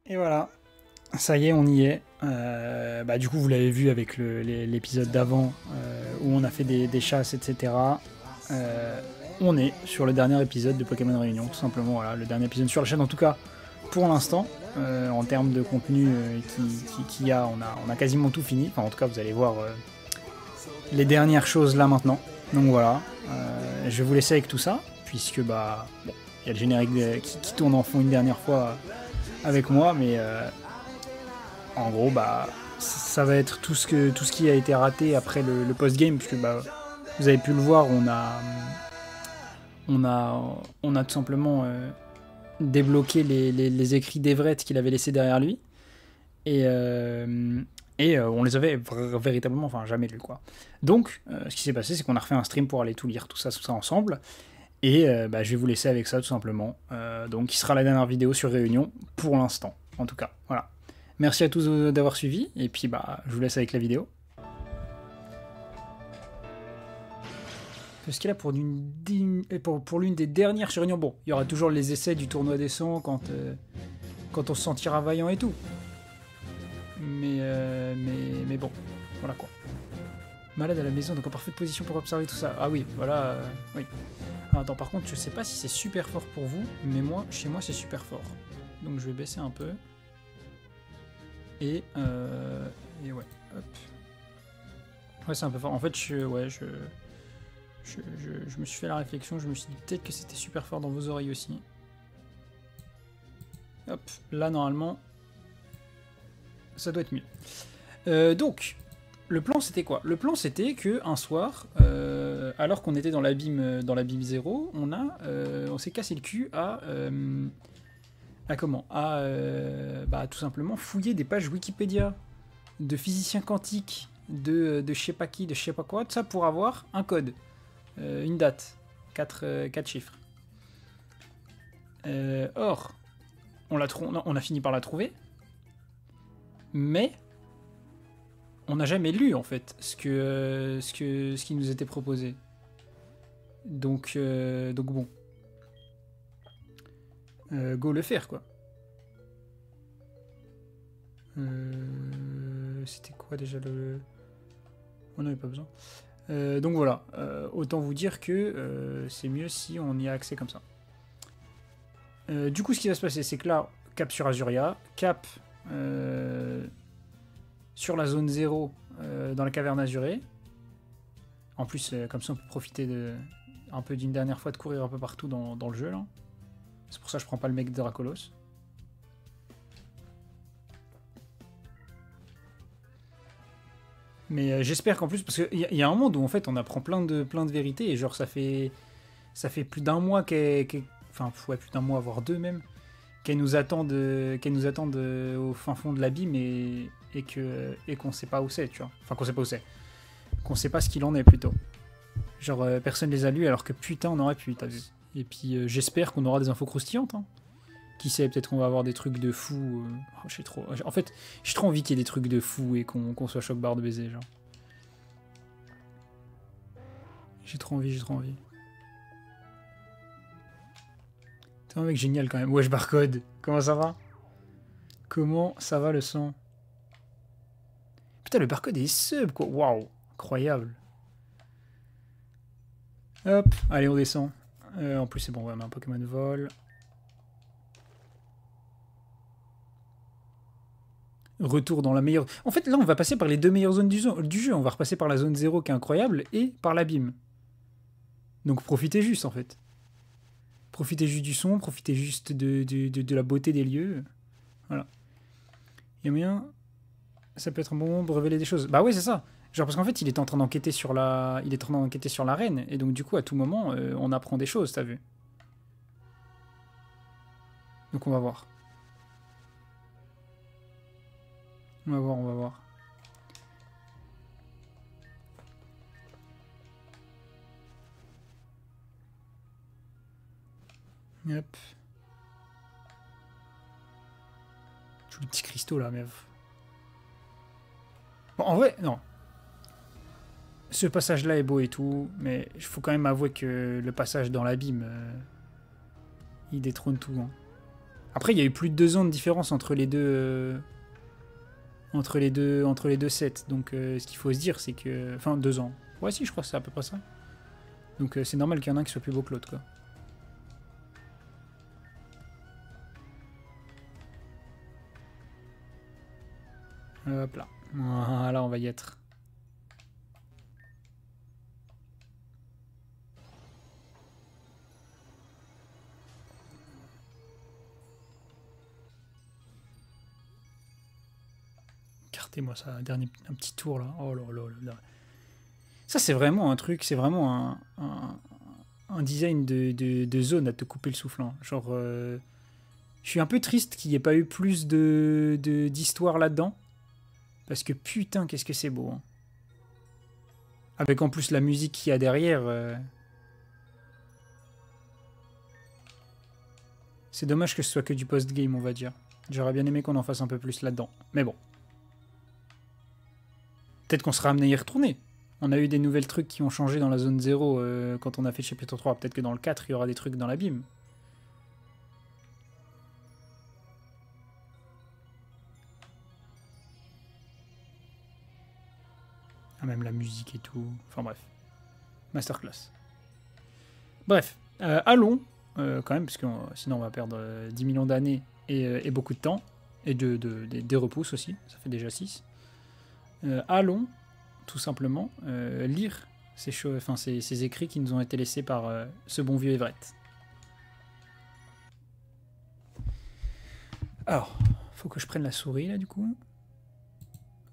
Et voilà, ça y est, on y est. Du coup, vous l'avez vu avec l'épisode d'avant où on a fait des chasses, etc. On est sur le dernier épisode de Pokémon Réunion, tout simplement. Voilà, le dernier épisode sur la chaîne, en tout cas pour l'instant. En termes de contenu qu'il y a, on a quasiment tout fini. Enfin, en tout cas, vous allez voir les dernières choses là maintenant. Donc voilà, je vais vous laisser avec tout ça, puisque il y a le générique qui tourne en fond une dernière fois avec moi, mais en gros, ça va être tout ce qui a été raté après le post-game, puisque vous avez pu le voir, on a tout simplement débloqué les écrits d'Everett qu'il avait laissés derrière lui, et on les avait véritablement, jamais lus, quoi. Donc, ce qui s'est passé, c'est qu'on a refait un stream pour aller tout lire, tout ça ensemble. Et je vais vous laisser avec ça tout simplement. Donc, qui sera la dernière vidéo sur Réunion pour l'instant, en tout cas. Voilà. Merci à tous d'avoir suivi. Et puis, je vous laisse avec la vidéo. Parce qu'il a pour l'une des dernières sur Réunion. Bon, il y aura toujours les essais du tournoi des 100 quand on se sentira vaillant et tout. Mais bon, voilà quoi. Malade à la maison, donc en parfaite position pour observer tout ça. Ah oui, voilà, oui. Attends, par contre, je sais pas si c'est super fort pour vous, mais chez moi, c'est super fort. Donc je vais baisser un peu. Et ouais, hop. Ouais, c'est un peu fort. En fait, je me suis fait la réflexion, je me suis dit peut-être que c'était super fort dans vos oreilles aussi. Hop, là, normalement, ça doit être mieux. Donc, le plan, c'était quoi? Le plan, c'était qu'un soir, alors qu'on était dans l'abîme 0, on s'est cassé le cul à tout simplement fouiller des pages Wikipédia de physiciens quantiques, de je sais pas qui, de je sais pas quoi, tout ça pour avoir un code, une date, 4 chiffres. Or, on a fini par la trouver, mais on n'a jamais lu en fait ce qui nous était proposé. Donc bon. Go le faire quoi. C'était quoi déjà le... On n'avait pas besoin. Donc voilà, autant vous dire que c'est mieux si on y a accès comme ça. Du coup, ce qui va se passer, c'est que là, cap sur Azuria, cap sur la zone 0 dans la caverne azurée. En plus, comme ça, on peut profiter un peu d'une dernière fois de courir un peu partout dans le jeu. Là. C'est pour ça que je prends pas le mec de Dracolos. Mais j'espère qu'en plus, parce qu'il y a un monde où en fait on apprend plein de vérités et genre ça fait plus d'un mois enfin ouais, plus d'un mois voire deux même qu'elles nous attendent au fin fond de l'abîme et qu'on sait pas où c'est, tu vois. Enfin qu'on sait pas où c'est, qu'on sait pas ce qu'il en est plutôt. Genre personne les a lus alors que putain on aurait pu, t'as vu. Et puis j'espère qu'on aura des infos croustillantes. Hein. Qui sait, peut-être qu'on va avoir des trucs de fou. J'ai trop... En fait, j'ai trop envie qu'il y ait des trucs de fou et qu'on soit choc-barre de baiser, genre. J'ai trop envie. T'es un mec génial quand même. Wesh Barcode, comment ça va? Comment ça va le sang? Putain, le Barcode est sub, quoi. Waouh, incroyable. Hop, allez, on descend. En plus, c'est bon, ouais, on a un Pokémon vol. Retour dans la meilleure... En fait, là, on va passer par les deux meilleures zones du jeu. On va repasser par la zone 0 qui est incroyable et par l'abîme. Donc profitez juste, en fait. Profitez juste du son, profitez juste de la beauté des lieux. Voilà. Il y a moyen... Ça peut être un bon moment de révéler des choses. Bah ouais, c'est ça. Genre parce qu'en fait, il est en train d'enquêter sur l'arène. Et donc du coup, à tout moment, on apprend des choses, t'as vu. Donc on va voir. On va voir. Hop. Je joue le petit cristaux là, mais... Bon, en vrai, non. Ce passage-là est beau et tout, mais il faut quand même avouer que le passage dans l'abîme, il détrône tout. Hein. Après, il y a eu plus de 2 ans de différence entre les deux, entre les deux sets. Donc, ce qu'il faut se dire, c'est que... Enfin, 2 ans. Ouais, si, je crois que c'est à peu près ça. Donc, c'est normal qu'il y en a un qui soit plus beau que l'autre, quoi. Hop là. Voilà, on va y être. Écartez-moi ça, un petit tour là. Oh là là là. Ça, c'est vraiment un truc, c'est vraiment un design de zone à te couper le souffle. Hein. Genre, je suis un peu triste qu'il n'y ait pas eu plus d'histoire là-dedans. Parce que putain, qu'est-ce que c'est beau. Hein. Avec en plus la musique qu'il y a derrière. C'est dommage que ce soit que du post-game, on va dire. J'aurais bien aimé qu'on en fasse un peu plus là-dedans. Mais bon. Peut-être qu'on sera amené à y retourner. On a eu des nouvelles trucs qui ont changé dans la zone 0 quand on a fait chapitre 3. Peut-être que dans le 4, il y aura des trucs dans l'abîme. Ah, même la musique et tout. Enfin bref. Masterclass. Bref. Allons, quand même, parce que sinon on va perdre 10 millions d'années et beaucoup de temps. Et des repousses aussi. Ça fait déjà 6. Allons, tout simplement, lire ces écrits qui nous ont été laissés par ce bon vieux Everett. Alors, faut que je prenne la souris là du coup.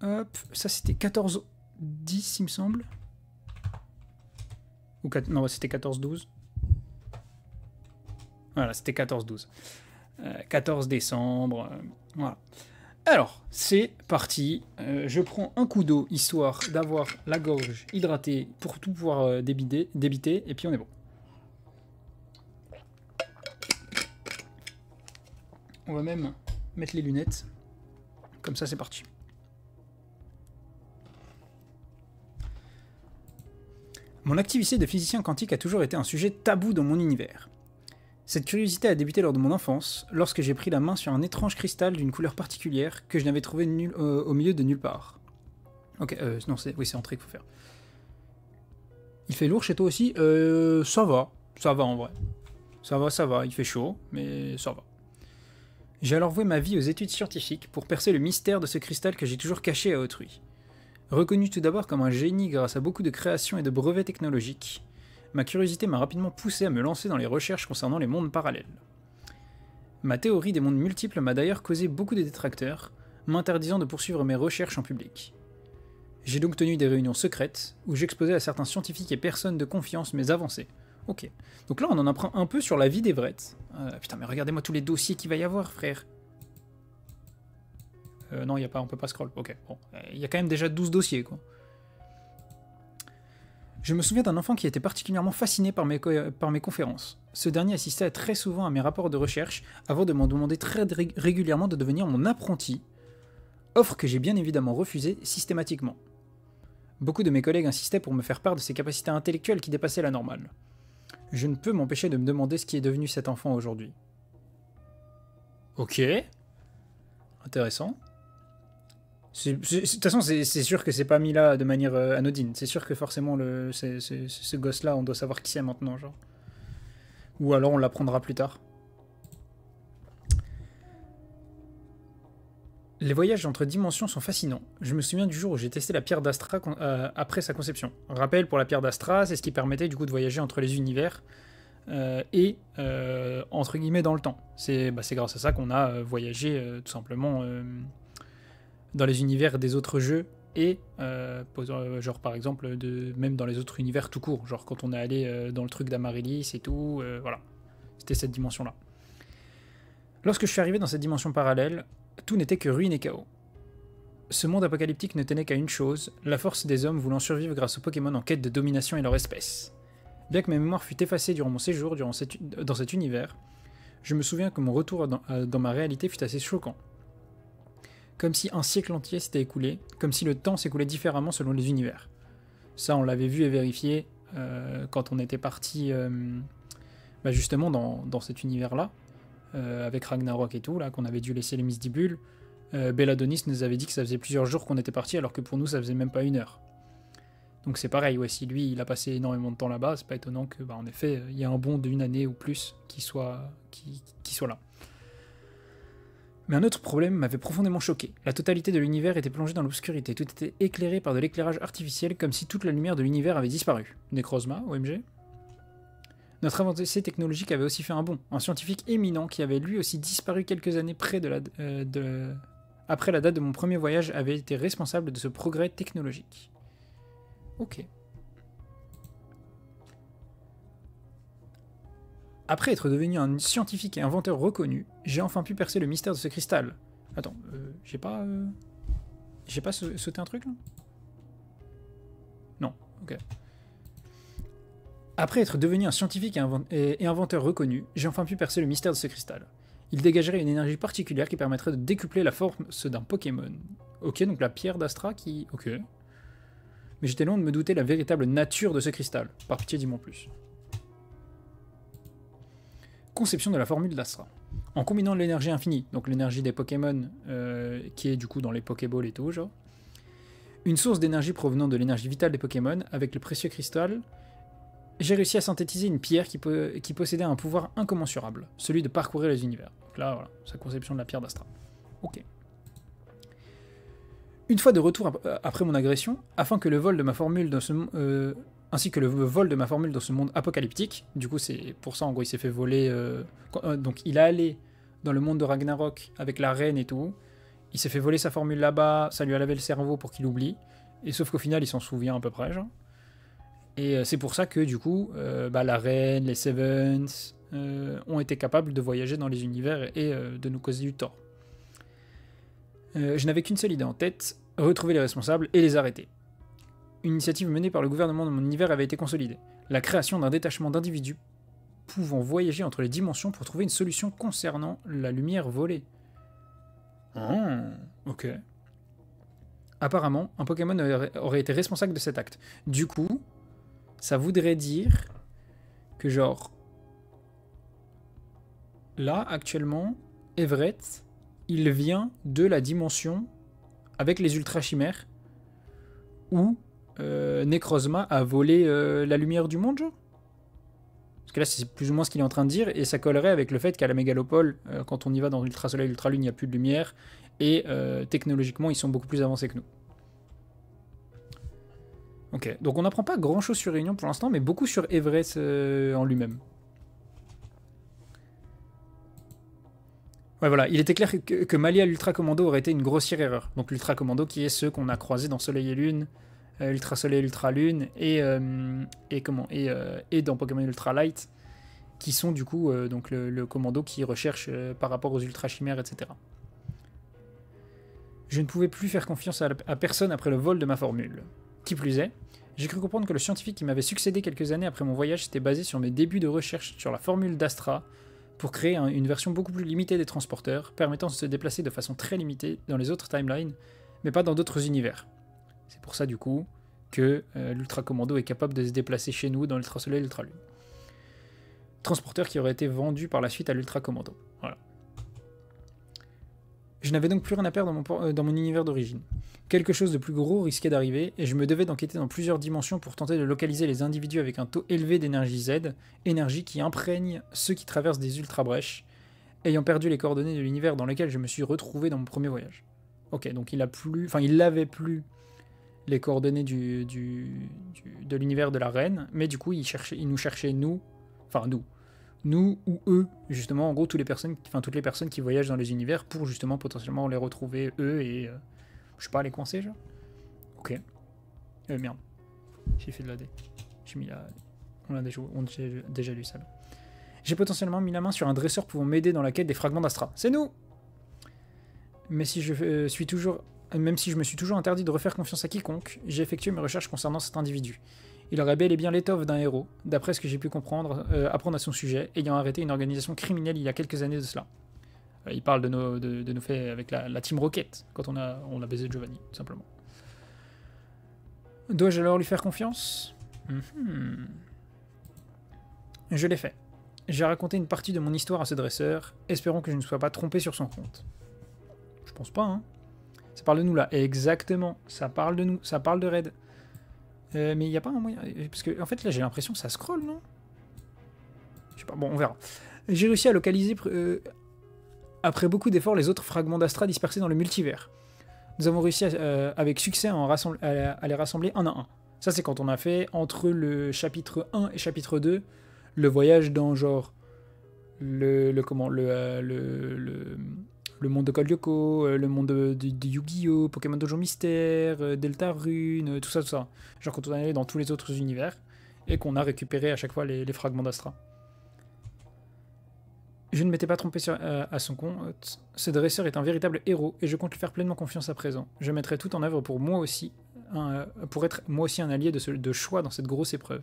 Hop, ça c'était 14-10 il me semble. Ou non, c'était 14-12. Voilà, c'était 14-12. 14 décembre, voilà. Alors, c'est parti. Je prends un coup d'eau, histoire d'avoir la gorge hydratée pour tout pouvoir débiter, et puis on est bon. On va même mettre les lunettes. Comme ça, c'est parti. Mon activité de physicien quantique a toujours été un sujet tabou dans mon univers. Cette curiosité a débuté lors de mon enfance, lorsque j'ai pris la main sur un étrange cristal d'une couleur particulière que je n'avais trouvé au milieu de nulle part. Ok, non, c'est entrée qu'il faut faire. Il fait lourd chez toi aussi ça va en vrai. Ça va, il fait chaud, mais ça va. J'ai alors voué ma vie aux études scientifiques pour percer le mystère de ce cristal que j'ai toujours caché à autrui. Reconnu tout d'abord comme un génie grâce à beaucoup de créations et de brevets technologiques, ma curiosité m'a rapidement poussé à me lancer dans les recherches concernant les mondes parallèles. Ma théorie des mondes multiples m'a d'ailleurs causé beaucoup de détracteurs, m'interdisant de poursuivre mes recherches en public. J'ai donc tenu des réunions secrètes, où j'exposais à certains scientifiques et personnes de confiance mes avancées. Ok, donc là on en apprend un peu sur la vie d'Everett. Putain mais regardez-moi tous les dossiers qu'il va y avoir frère. Non, y a pas, on peut pas scroll. Ok, bon. Il y a quand même déjà 12 dossiers, quoi. Je me souviens d'un enfant qui était particulièrement fasciné par mes conférences. Ce dernier assistait très souvent à mes rapports de recherche avant de m'en demander très régulièrement de devenir mon apprenti, offre que j'ai bien évidemment refusée systématiquement. Beaucoup de mes collègues insistaient pour me faire part de ses capacités intellectuelles qui dépassaient la normale. Je ne peux m'empêcher de me demander ce qui est devenu cet enfant aujourd'hui. Ok. Intéressant. De toute façon, c'est sûr que c'est pas mis là de manière anodine. C'est sûr que forcément, ce gosse-là, on doit savoir qui c'est maintenant, genre. Ou alors on l'apprendra plus tard. Les voyages entre dimensions sont fascinants. Je me souviens du jour où j'ai testé la pierre d'Astra après sa conception. Rappel, pour la pierre d'Astra, c'est ce qui permettait du coup de voyager entre les univers et entre guillemets dans le temps. C'est grâce à ça qu'on a voyagé tout simplement dans les univers des autres jeux et genre par exemple même dans les autres univers tout court, genre quand on est allé dans le truc d'Amaryllis et tout, voilà, c'était cette dimension là. Lorsque je suis arrivé dans cette dimension parallèle, tout n'était que ruine et chaos. Ce monde apocalyptique ne tenait qu'à une chose, la force des hommes voulant survivre grâce aux Pokémon en quête de domination et leur espèce. Bien que ma mémoire fût effacée durant mon séjour dans cet univers, je me souviens que mon retour dans ma réalité fut assez choquant. Comme si un siècle entier s'était écoulé, comme si le temps s'écoulait différemment selon les univers. Ça, on l'avait vu et vérifié quand on était parti justement dans cet univers-là. avec Ragnarok et tout, là, qu'on avait dû laisser les Misdibules, Belladonis nous avait dit que ça faisait plusieurs jours qu'on était parti, alors que pour nous, ça faisait même pas 1 heure. Donc c'est pareil, ouais, si lui, il a passé énormément de temps là-bas, c'est pas étonnant que, en effet, il y a un bond d'1 année ou plus qui soit là. Mais un autre problème m'avait profondément choqué. La totalité de l'univers était plongée dans l'obscurité. Tout était éclairé par de l'éclairage artificiel, comme si toute la lumière de l'univers avait disparu. Necrozma, OMG. Notre avancée technologique avait aussi fait un bond. Un scientifique éminent qui avait lui aussi disparu quelques années après la date de mon premier voyage avait été responsable de ce progrès technologique. Ok. Après être devenu un scientifique et inventeur reconnu, j'ai enfin pu percer le mystère de ce cristal. Attends, j'ai pas sauté un truc là? Non, ok. Après être devenu un scientifique et inventeur reconnu, j'ai enfin pu percer le mystère de ce cristal. Il dégagerait une énergie particulière qui permettrait de décupler la force d'un Pokémon. Ok, donc la pierre d'Astra qui... Ok. Mais j'étais loin de me douter la véritable nature de ce cristal. Par pitié, dis-moi en plus. Conception de la formule d'Astra. En combinant l'énergie infinie, donc l'énergie des Pokémon, qui est du coup dans les Pokéballs et tout, genre, une source d'énergie provenant de l'énergie vitale des Pokémon, avec le précieux cristal, j'ai réussi à synthétiser une pierre qui possédait un pouvoir incommensurable, celui de parcourir les univers. Donc là, voilà, sa conception de la pierre d'Astra. Ok. Une fois de retour après mon agression, afin que le vol de ma formule dans ce ainsi que le vol de ma formule dans ce monde apocalyptique, du coup c'est pour ça en gros il s'est fait voler, donc il est allé dans le monde de Ragnarok avec la reine et tout, il s'est fait voler sa formule là-bas, ça lui a lavé le cerveau pour qu'il oublie, et sauf qu'au final il s'en souvient à peu près, genre. Et c'est pour ça que du coup, la reine, les Sevens ont été capables de voyager dans les univers et de nous causer du tort. Je n'avais qu'une seule idée en tête, retrouver les responsables et les arrêter. Une initiative menée par le gouvernement de mon univers avait été consolidée. La création d'un détachement d'individus pouvant voyager entre les dimensions pour trouver une solution concernant la lumière volée. Oh, ok. Apparemment, un Pokémon aurait été responsable de cet acte. Du coup, ça voudrait dire que genre... Là, actuellement, Everett, il vient de la dimension avec les ultra-chimères où Necrozma a volé la lumière du monde, genre. Parce que là, c'est plus ou moins ce qu'il est en train de dire, et ça collerait avec le fait qu'à la mégalopole, quand on y va dans l'Ultra Soleil, l'Ultra Lune, il n'y a plus de lumière, et technologiquement, ils sont beaucoup plus avancés que nous. Ok, donc on n'apprend pas grand chose sur Réunion pour l'instant, mais beaucoup sur Everett en lui-même. Ouais, voilà, il était clair que m'allier à l'Ultra Commando aurait été une grossière erreur. Donc l'Ultra Commando qui est ceux qu'on a croisés dans Soleil et Lune, Ultra Soleil, Ultra Lune, et dans Pokémon Ultra Light, qui sont du coup donc le commando qui recherche par rapport aux Ultra Chimères, etc. Je ne pouvais plus faire confiance à personne après le vol de ma formule. Qui plus est, j'ai cru comprendre que le scientifique qui m'avait succédé quelques années après mon voyage s'était basé sur mes débuts de recherche sur la formule d'Astra pour créer une version beaucoup plus limitée des transporteurs, permettant de se déplacer de façon très limitée dans les autres timelines, mais pas dans d'autres univers. C'est pour ça du coup que l'Ultra Commando est capable de se déplacer chez nous dans l'Ultra Soleil et l'Ultra Lune. Transporteur qui aurait été vendu par la suite à l'Ultra Commando. Voilà. Je n'avais donc plus rien à perdre dans mon univers d'origine. Quelque chose de plus gros risquait d'arriver, et je me devais d'enquêter dans plusieurs dimensions pour tenter de localiser les individus avec un taux élevé d'énergie Z, énergie qui imprègne ceux qui traversent des ultra-brèches, ayant perdu les coordonnées de l'univers dans lequel je me suis retrouvé dans mon premier voyage. Ok, donc il n'avait plus les coordonnées de l'univers de la reine, mais du coup il nous cherchait nous ou eux, justement, en gros toutes les personnes qui voyagent dans les univers pour justement potentiellement les retrouver eux et je sais pas, les coincer, genre. Ok. Merde. J'ai fait de l'AD. J'ai mis la... On a déjà lu ça là. J'ai potentiellement mis la main sur un dresseur pouvant m'aider dans la quête des fragments d'Astra. C'est nous! Même si je me suis toujours interdit de refaire confiance à quiconque, j'ai effectué mes recherches concernant cet individu. Il aurait bel et bien l'étoffe d'un héros, d'après ce que j'ai pu apprendre à son sujet, ayant arrêté une organisation criminelle il y a quelques années de cela. Il parle de nos faits avec la Team Rocket, quand on a baisé Giovanni, tout simplement. Dois-je alors lui faire confiance? Je l'ai fait. J'ai raconté une partie de mon histoire à ce dresseur, espérant que je ne sois pas trompé sur son compte. Je pense pas, hein. Ça parle de nous là. Exactement, ça parle de nous, ça parle de Red. Mais il n'y a pas un moyen. Parce que en fait là j'ai l'impression que ça scroll, non? Je sais pas, bon on verra. J'ai réussi à localiser après beaucoup d'efforts les autres fragments d'Astra dispersés dans le multivers. Nous avons réussi avec succès à les rassembler un à un. Ça c'est quand on a fait entre le chapitre 1 et chapitre 2 le voyage dans genre le monde de Code Lyoko, le monde de Yu-Gi-Oh, Pokémon Dojo Mystère, Deltarune, tout ça, tout ça. Genre quand on est allé dans tous les autres univers et qu'on a récupéré à chaque fois les fragments d'Astra. Je ne m'étais pas trompé à son compte. Ce dresseur est un véritable héros et je compte lui faire pleinement confiance à présent. Je mettrai tout en œuvre pour moi aussi, pour être moi aussi un allié de choix dans cette grosse épreuve.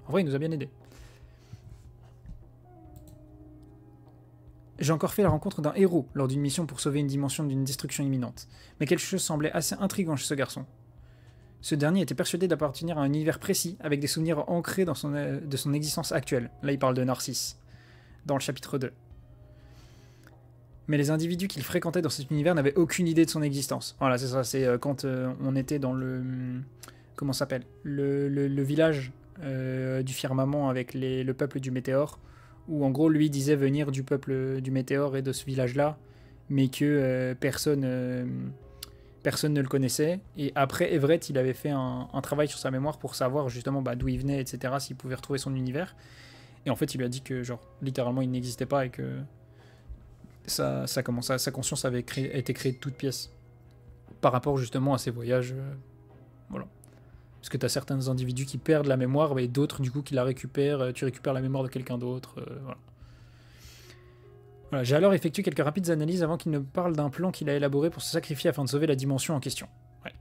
En vrai, il nous a bien aidé. J'ai encore fait la rencontre d'un héros lors d'une mission pour sauver une dimension d'une destruction imminente, mais quelque chose semblait assez intriguant chez ce garçon. Ce dernier était persuadé d'appartenir à un univers précis, avec des souvenirs ancrés de son existence actuelle. Là, il parle de Narcisse, dans le chapitre 2. Mais les individus qu'il fréquentait dans cet univers n'avaient aucune idée de son existence. Voilà, c'est ça, c'est quand on était dans le... Comment ça s'appelle le village du firmament avec le peuple du météore, où en gros lui disait venir du peuple du météore et de ce village-là, mais que personne ne le connaissait. Et après Everett, il avait fait un travail sur sa mémoire pour savoir justement d'où il venait, etc., s'il pouvait retrouver son univers. Et en fait, il lui a dit que genre littéralement il n'existait pas et que sa conscience avait été créée de toutes pièces par rapport justement à ses voyages. Voilà. Parce que tu as certains individus qui perdent la mémoire et d'autres du coup qui la récupèrent, tu récupères la mémoire de quelqu'un d'autre. Voilà. Voilà, j'ai alors effectué quelques rapides analyses avant qu'il ne parle d'un plan qu'il a élaboré pour se sacrifier afin de sauver la dimension en question. Ouais.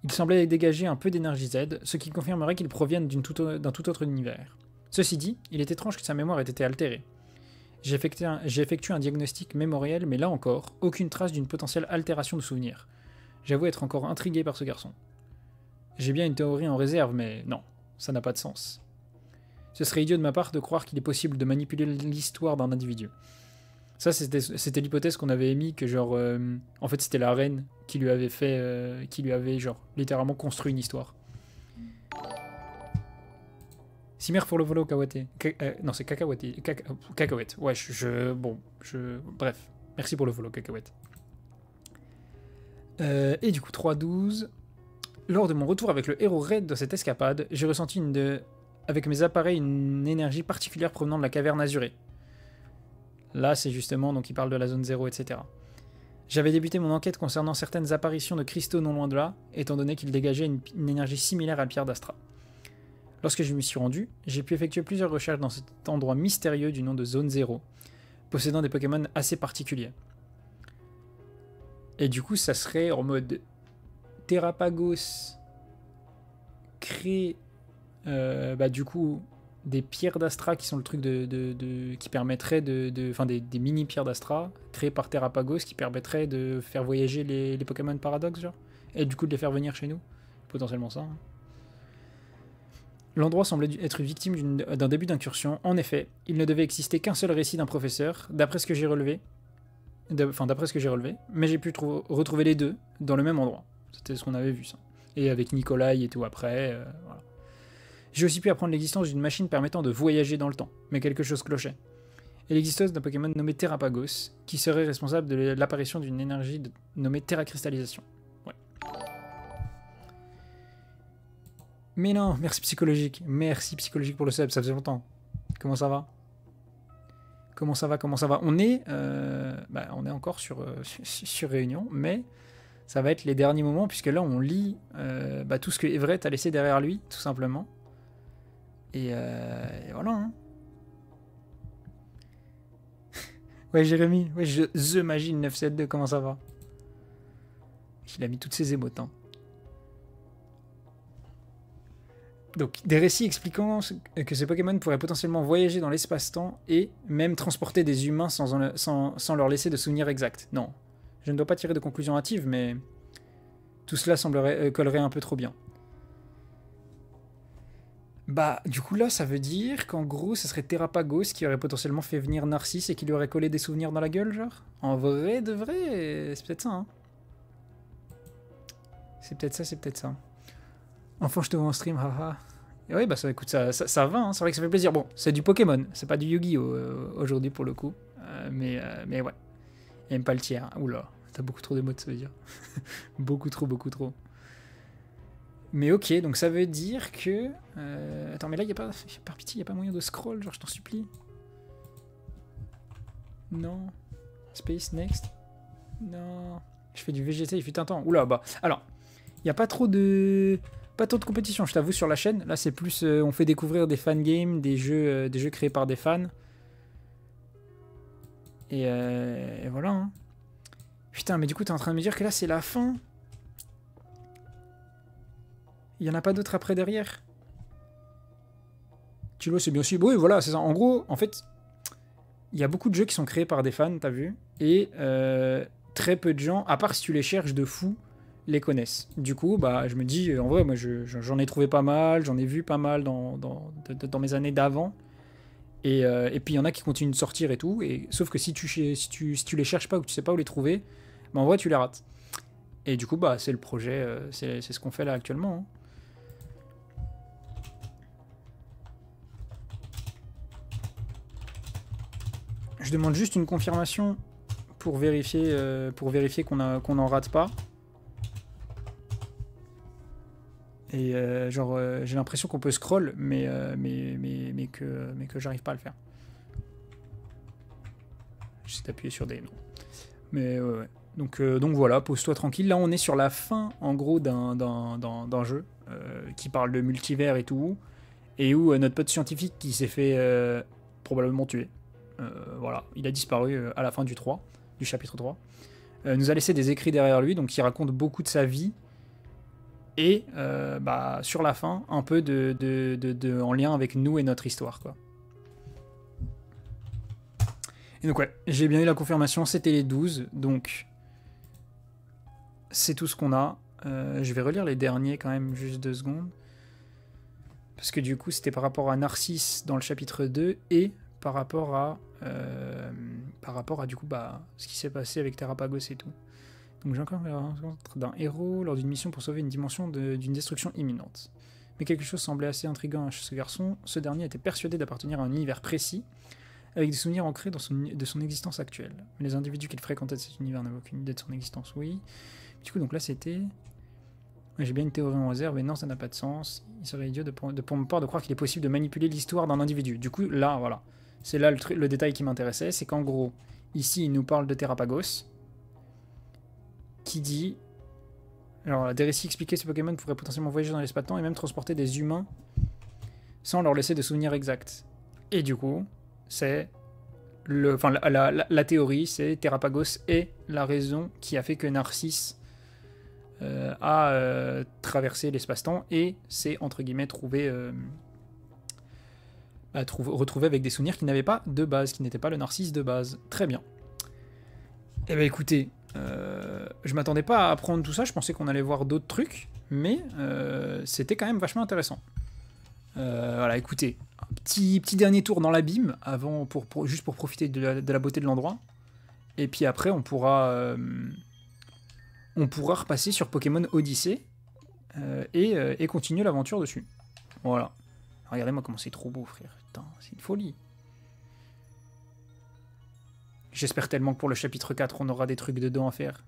Il semblait dégager un peu d'énergie Z, ce qui confirmerait qu'il provienne d'un tout autre univers. Ceci dit, il est étrange que sa mémoire ait été altérée. J'ai effectué un diagnostic mémoriel, mais là encore, aucune trace d'une potentielle altération de souvenirs. J'avoue être encore intrigué par ce garçon. J'ai bien une théorie en réserve, mais non, ça n'a pas de sens. Ce serait idiot de ma part de croire qu'il est possible de manipuler l'histoire d'un individu. Ça, c'était l'hypothèse qu'on avait émis, que genre, en fait, c'était la reine qui lui avait fait, qui lui avait genre littéralement construit une histoire. Cimer pour le volo Kawate. Non, c'est Cacahuète. Cacahuète. Ouais, bref. Merci pour le volo, Cacahuète. Et du coup, 3-12. Lors de mon retour avec le héros Red de cette escapade, j'ai ressenti avec mes appareils une énergie particulière provenant de la caverne azurée. Là, c'est justement, donc il parle de la zone 0, etc. J'avais débuté mon enquête concernant certaines apparitions de cristaux non loin de là, étant donné qu'ils dégageaient une énergie similaire à la pierre d'Astra. Lorsque je m'y suis rendu, j'ai pu effectuer plusieurs recherches dans cet endroit mystérieux du nom de Zone 0, possédant des Pokémon assez particuliers. Et du coup, ça serait en mode Terrapagos crée du coup des pierres d'Astra qui sont le truc qui permettrait des mini pierres d'Astra créées par Terrapagos qui permettraient de faire voyager les Pokémon Paradox, genre, et du coup de les faire venir chez nous, potentiellement ça. Hein. L'endroit semblait être victime d'un début d'incursion. En effet, il ne devait exister qu'un seul récit d'un professeur, d'après ce que j'ai relevé, mais j'ai pu retrouver les deux dans le même endroit. C'était ce qu'on avait vu, ça. Et avec Nikolai et tout après, voilà. J'ai aussi pu apprendre l'existence d'une machine permettant de voyager dans le temps, mais quelque chose clochait. Et l'existence d'un Pokémon nommé Terrapagos, qui serait responsable de l'apparition d'une énergie nommée Terracristallisation. Ouais. Mais non, merci psychologique pour le sub, ça faisait longtemps. Comment ça va ? Comment ça va ? On est encore sur Réunion, mais ça va être les derniers moments, puisque là on lit tout ce que Everett a laissé derrière lui, tout simplement. Et voilà. Hein. Ouais, Jérémy, ouais, The Magine 972, comment ça va ? Il a mis toutes ses émotes. Hein. Donc, des récits expliquant que ces Pokémon pourraient potentiellement voyager dans l'espace-temps et même transporter des humains sans leur laisser de souvenirs exacts. Non, je ne dois pas tirer de conclusions hâtives, mais tout cela collerait un peu trop bien. Bah, du coup, là, ça veut dire qu'en gros, ce serait Terrapagos qui aurait potentiellement fait venir Narcisse et qui lui aurait collé des souvenirs dans la gueule, genre. En vrai, de vrai, c'est peut-être ça, hein. C'est peut-être ça, c'est peut-être ça. Enfin, je te vois en stream, haha. Et oui, bah, ça, écoute, ça va, hein, c'est vrai que ça fait plaisir. Bon, c'est du Pokémon, c'est pas du Yu-Gi-Oh! Aujourd'hui, pour le coup. Mais ouais. Il aime pas le tiers. Oula, t'as beaucoup trop d'émotes, ça veut dire. Beaucoup trop, beaucoup trop. Mais ok, donc ça veut dire que... Attends, mais là, par pitié, il a pas moyen de scroll, genre, je t'en supplie. Non. Space, next. Non. Je fais du VGT, il fut un temps. Oula, bah. Alors, il n'y a pas trop de... Pas trop de compétition, je t'avoue, sur la chaîne. Là, c'est plus... on fait découvrir des fangames, des jeux créés par des fans. Et voilà, hein. Putain, mais du coup, t'es en train de me dire que là, c'est la fin. Il n'y en a pas d'autres après derrière. Tu vois, c'est bien sûr. Oui, voilà, c'est ça. En gros, en fait, il y a beaucoup de jeux qui sont créés par des fans, t'as vu. Et très peu de gens, à part si tu les cherches de fou, les connaissent. Du coup, bah, je me dis, en vrai, moi, j'en ai trouvé pas mal, j'en ai vu pas mal dans mes années d'avant. Et puis, il y en a qui continuent de sortir et tout. Et, sauf que si tu les cherches pas ou que tu sais pas où les trouver, bah, en vrai, tu les rates. Et du coup, bah, c'est le projet, c'est ce qu'on fait là actuellement, hein. Je demande juste une confirmation pour vérifier qu'on n'en rate pas. Et j'ai l'impression qu'on peut scroll, mais que j'arrive pas à le faire. J'essaie d'appuyer sur des... Non. Mais ouais. Donc voilà, pose-toi tranquille. Là, on est sur la fin, en gros, d'un jeu qui parle de multivers et tout, et où notre pote scientifique qui s'est fait probablement tuer. Voilà, il a disparu à la fin du chapitre 3. Nous a laissé des écrits derrière lui, donc il raconte beaucoup de sa vie. Et bah, sur la fin, un peu en lien avec nous et notre histoire, quoi. Et donc ouais, j'ai bien eu la confirmation, c'était les 12, donc c'est tout ce qu'on a. Je vais relire les derniers quand même, juste 2 secondes. Parce que du coup, c'était par rapport à Narcisse dans le chapitre 2 et par rapport à du coup, bah, ce qui s'est passé avec Terrapagos et tout. Donc j'ai encore la rencontre d'un héros lors d'une mission pour sauver une dimension d'une destruction imminente. Mais quelque chose semblait assez intriguant à ce garçon. Ce dernier était persuadé d'appartenir à un univers précis, avec des souvenirs ancrés de son existence actuelle. Mais les individus qu'il fréquentait de cet univers n'avaient aucune idée de son existence, oui. Du coup, donc là, c'était... J'ai bien une théorie en réserve, mais non, ça n'a pas de sens. Il serait idiot pour ma part de croire qu'il est possible de manipuler l'histoire d'un individu. Du coup, là, voilà. C'est là le détail qui m'intéressait, c'est qu'en gros, ici, il nous parle de Terrapagos, qui dit... Alors, des récits expliqués, ces Pokémon pourraient potentiellement voyager dans l'espace-temps et même transporter des humains sans leur laisser de souvenirs exacts. Et du coup, c'est... la théorie, c'est Terrapagos est la raison qui a fait que Narcisse a traversé l'espace-temps et s'est, entre guillemets, retrouvé avec des souvenirs qui n'avaient pas de base, qui n'étaient pas le Narcisse de base. Très bien. Eh bien, écoutez... je m'attendais pas à apprendre tout ça, je pensais qu'on allait voir d'autres trucs, mais c'était quand même vachement intéressant. Voilà, écoutez, un petit dernier tour dans l'abîme, avant juste pour profiter de la beauté de l'endroit, et puis après on pourra repasser sur Pokémon Odyssey et continuer l'aventure dessus. Voilà. Regardez-moi comment c'est trop beau, frère. Putain, c'est une folie. J'espère tellement que pour le chapitre 4, on aura des trucs dedans à faire.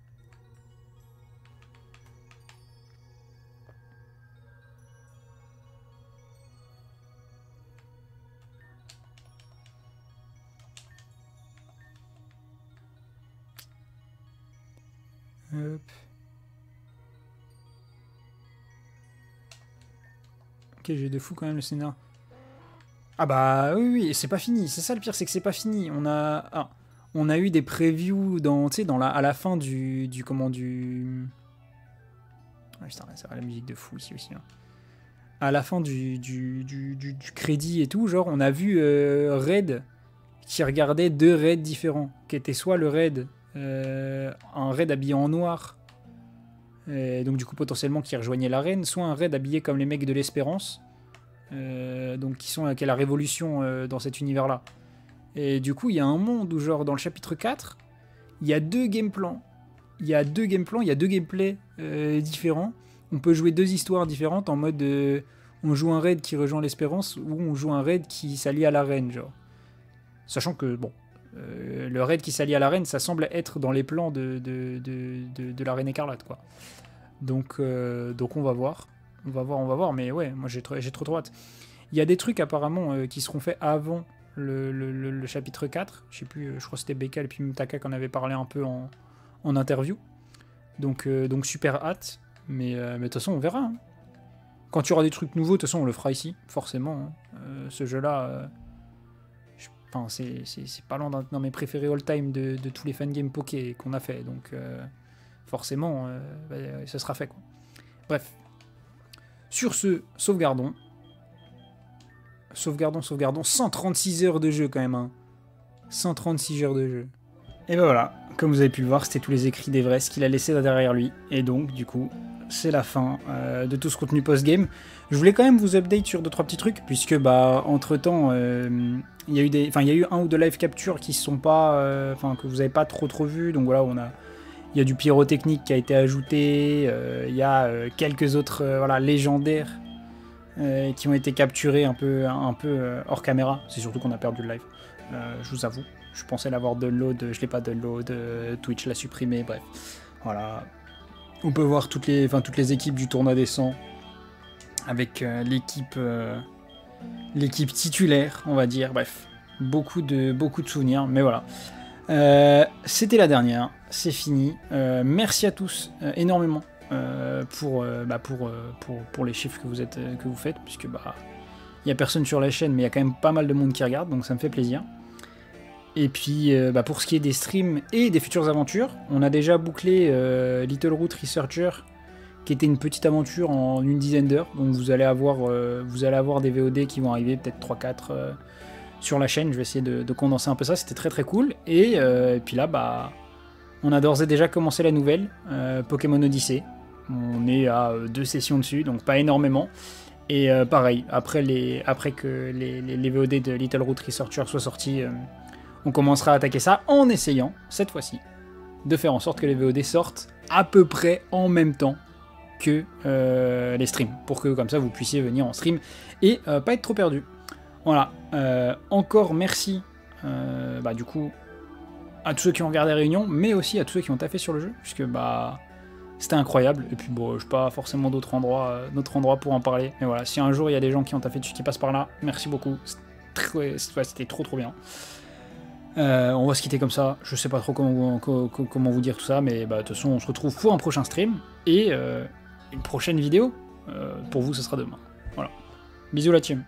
Hop. Ok, j'ai de fou quand même le scénar. Ah bah oui, c'est pas fini. C'est ça le pire, c'est que c'est pas fini. On a eu des previews à la fin du Ah, putain, c'est la musique de fou ici aussi. Hein. À la fin du crédit et tout, genre, on a vu Red qui regardait 2 raids différents, qui étaient soit le raid, un raid habillé en noir, et donc du coup potentiellement qui rejoignait l'arène, soit un raid habillé comme les mecs de l'Espérance, donc qui est la révolution dans cet univers-là. Et du coup, il y a un monde où, genre, dans le chapitre 4, il y a deux game plans. Il y a deux gameplays différents. On peut jouer deux histoires différentes en mode on joue un raid qui rejoint l'Espérance ou on joue un raid qui s'allie à l'arène, genre. Sachant que, bon, le raid qui s'allie à l'arène, ça semble être dans les plans de l'arène écarlate, quoi. Donc on va voir. On va voir, mais ouais, moi j'ai trop hâte. Il y a des trucs apparemment qui seront faits avant le chapitre 4. Je sais plus, je crois que c'était Becca et puis Mutaka qui en avait parlé un peu en interview. Donc super hâte. Mais de toute façon, on verra. Hein. Quand il y aura des trucs nouveaux, de toute façon, on le fera ici, forcément. Hein. Ce jeu-là, c'est pas loin d'un de mes préférés all-time de tous les fangames Poké qu'on a fait. Donc forcément, ça sera fait, quoi. Bref. Sur ce, sauvegardons. Sauvegardons. 136 heures de jeu, quand même. Hein. 136 heures de jeu. Et ben voilà, comme vous avez pu le voir, c'était tous les écrits d'Everest qu'il a laissé derrière lui. Et donc, du coup, c'est la fin de tout ce contenu post-game. Je voulais quand même vous update sur 2-3 petits trucs, puisque, entre-temps, il y a eu un ou deux live captures qui sont pas... que vous n'avez pas trop vu. Donc voilà, il y a du pyrotechnique qui a été ajouté. Il y a quelques autres légendaires qui ont été capturés un peu hors caméra. C'est surtout qu'on a perdu le live, je vous avoue. Je pensais l'avoir download, je l'ai pas download, Twitch l'a supprimé, bref. Voilà. On peut voir toutes les équipes du tournoi des 100 avec l'équipe titulaire, on va dire. Bref, beaucoup de souvenirs, mais voilà. C'était la dernière, c'est fini. Merci à tous énormément pour les chiffres que vous faites, puisque il y a personne sur la chaîne, mais il y a quand même pas mal de monde qui regarde, donc ça me fait plaisir. Et puis, pour ce qui est des streams et des futures aventures, on a déjà bouclé Little Root Researcher, qui était une petite aventure en une dizaine d'heures. Donc vous allez avoir des VOD qui vont arriver, peut-être 3-4 sur la chaîne. Je vais essayer de condenser un peu ça, c'était très cool. Et puis là, on a d'ores et déjà commencé la nouvelle, Pokémon Odyssey. On est à 2 sessions dessus, donc pas énormément. Et pareil, après que les VOD de Little Root Researcher soient sortis... on commencera à attaquer ça en essayant, cette fois-ci, de faire en sorte que les VOD sortent à peu près en même temps que les streams, pour que comme ça vous puissiez venir en stream et pas être trop perdu. Voilà, encore merci du coup à tous ceux qui ont regardé Réunion, mais aussi à tous ceux qui ont taffé sur le jeu, puisque c'était incroyable, et puis je n'ai pas forcément d'autres endroits pour en parler, mais voilà, si un jour il y a des gens qui ont taffé dessus qui passent par là, merci beaucoup, c'était trop bien. On va se quitter comme ça, je sais pas trop comment vous dire tout ça, mais de toute façon on se retrouve pour un prochain stream, et une prochaine vidéo, pour vous ce sera demain. Voilà. Bisous la team.